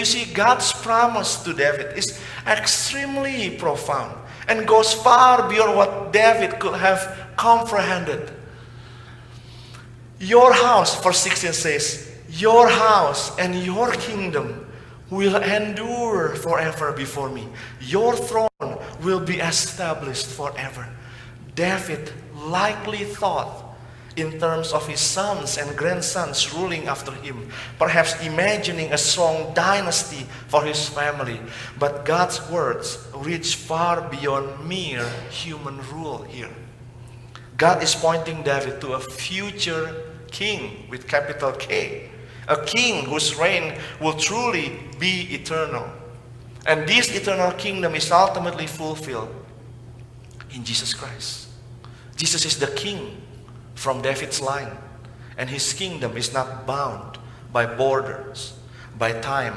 You see, God's promise to David is extremely profound and goes far beyond what David could have comprehended. Your house, verse 16 says, your house and your kingdom will endure forever before me. Your throne will be established forever. David likely thought in terms of his sons and grandsons ruling after him, perhaps imagining a strong dynasty for his family. But God's words reach far beyond mere human rule here. God is pointing David to a future king with capital K, a king whose reign will truly be eternal. And this eternal kingdom is ultimately fulfilled in Jesus Christ. Jesus is the king from David's line, and his kingdom is not bound by borders, by time,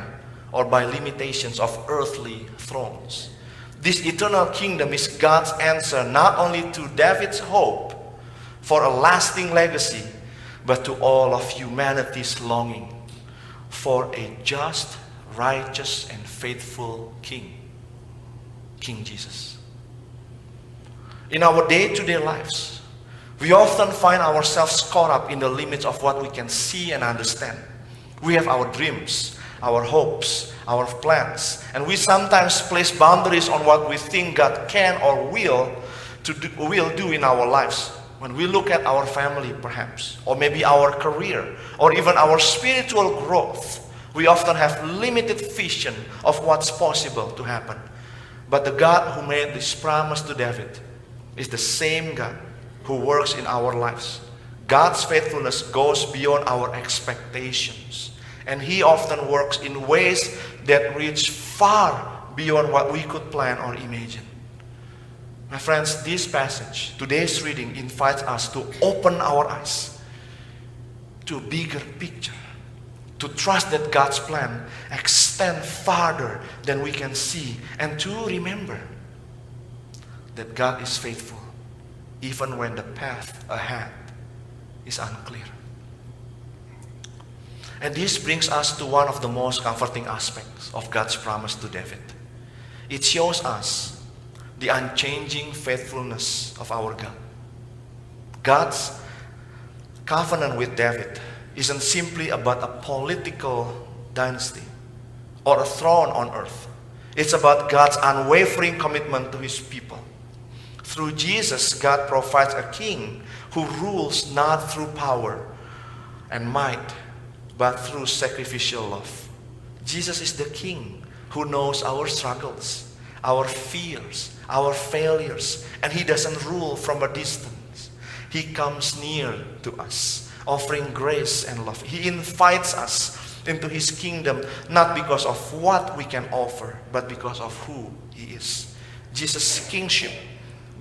or by limitations of earthly thrones. This eternal kingdom is God's answer not only to David's hope for a lasting legacy, but to all of humanity's longing for a just, righteous, and faithful king, King Jesus. In our day-to-day lives, we often find ourselves caught up in the limits of what we can see and understand. We have our dreams, our hopes, our plans, and we sometimes place boundaries on what we think God can or will do in our lives. When we look at our family perhaps, or maybe our career, or even our spiritual growth, we often have limited vision of what's possible to happen. But the God who made this promise to David is the same God who works in our lives. God's faithfulness goes beyond our expectations, and He often works in ways that reach far beyond what we could plan or imagine. My friends, this passage, today's reading, invites us to open our eyes to a bigger picture, to trust that God's plan extends farther than we can see, and to remember that God is faithful even when the path ahead is unclear. And this brings us to one of the most comforting aspects of God's promise to David. It shows us the unchanging faithfulness of our God. God's covenant with David isn't simply about a political dynasty or a throne on earth. It's about God's unwavering commitment to His people. Through Jesus, God provides a king who rules not through power and might, but through sacrificial love. Jesus is the king who knows our struggles, our fears, our failures, and He doesn't rule from a distance. He comes near to us, offering grace and love. He invites us into His kingdom, not because of what we can offer, but because of who He is. Jesus' kingship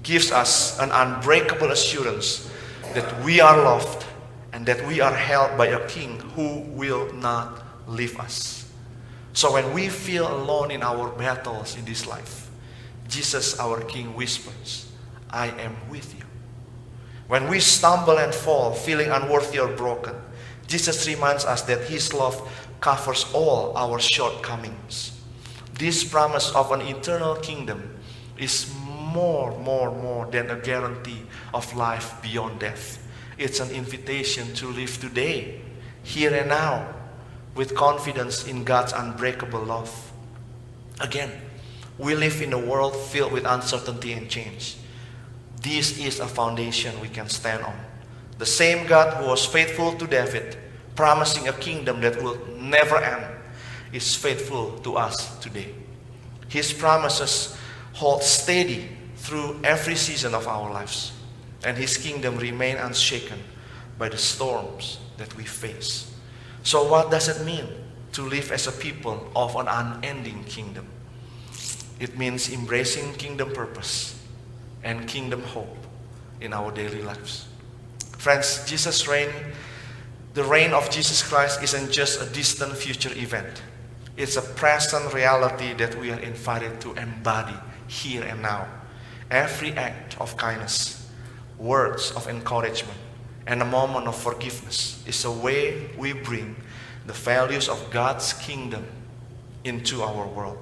gives us an unbreakable assurance that we are loved and that we are held by a king who will not leave us. So when we feel alone in our battles in this life, Jesus, our King, whispers, "I am with you." When we stumble and fall, feeling unworthy or broken, Jesus reminds us that His love covers all our shortcomings. This promise of an eternal kingdom is more than a guarantee of life beyond death. It's an invitation to live today, here and now, with confidence in God's unbreakable love. Again, we live in a world filled with uncertainty and change. This is a foundation we can stand on. The same God who was faithful to David, promising a kingdom that will never end, is faithful to us today. His promises hold steady through every season of our lives, and His kingdom remains unshaken by the storms that we face. So what does it mean to live as a people of an unending kingdom? It means embracing kingdom purpose and kingdom hope in our daily lives. Friends, the reign of Jesus Christ isn't just a distant future event. It's a present reality that we are invited to embody here and now. Every act of kindness, words of encouragement, and a moment of forgiveness is a way we bring the values of God's kingdom into our world.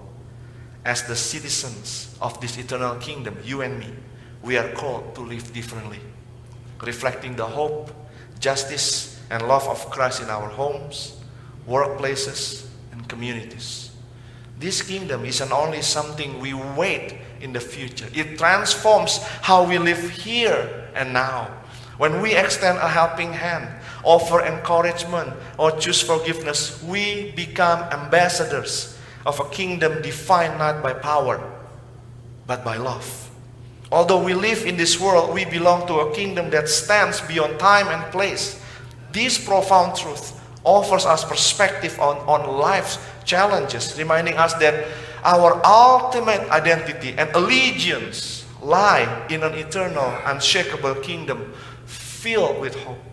As the citizens of this eternal kingdom, you and me, we are called to live differently, reflecting the hope, justice, and love of Christ in our homes, workplaces, and communities. This kingdom isn't only something we wait in the future. It transforms how we live here and now. When we extend a helping hand, offer encouragement, or choose forgiveness, we become ambassadors of a kingdom defined not by power, but by love. Although we live in this world, we belong to a kingdom that stands beyond time and place. This profound truth offers us perspective on life's challenges, reminding us that our ultimate identity and allegiance lie in an eternal, unshakable kingdom filled with hope.